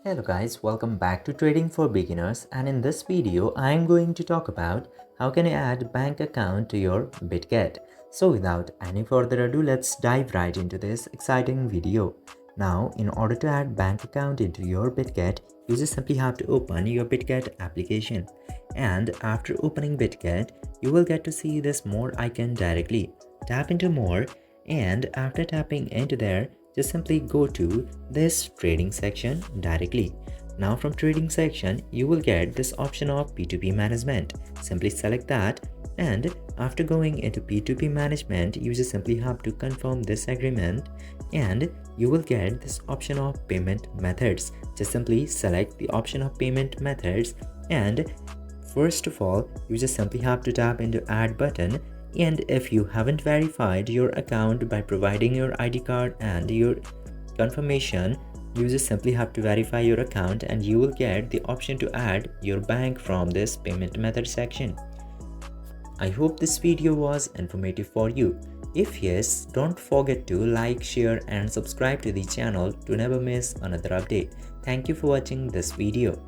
Hello guys, welcome back to Trading for Beginners, and in this video I am going to talk about how can you add bank account to your Bitget. So without any further ado, let's dive right into this exciting video. Now in order to add bank account into your Bitget, you just simply have to open your Bitget application, and after opening Bitget you will get to see this more icon directly. Tap into more, and after tapping into there, just simply go to this trading section directly. Now from trading section, you will get this option of P2P management. Simply select that, and after going into P2P management, you just simply have to confirm this agreement, and you will get this option of payment methods. Just simply select the option of payment methods, and first of all, you just simply have to tap into add button, and if you haven't verified your account by providing your ID card and your confirmation, you just simply have to verify your account and you will get the option to add your bank from this payment method section. I hope this video was informative for you. If yes, don't forget to like, share and subscribe to the channel to never miss another update. Thank you for watching this video.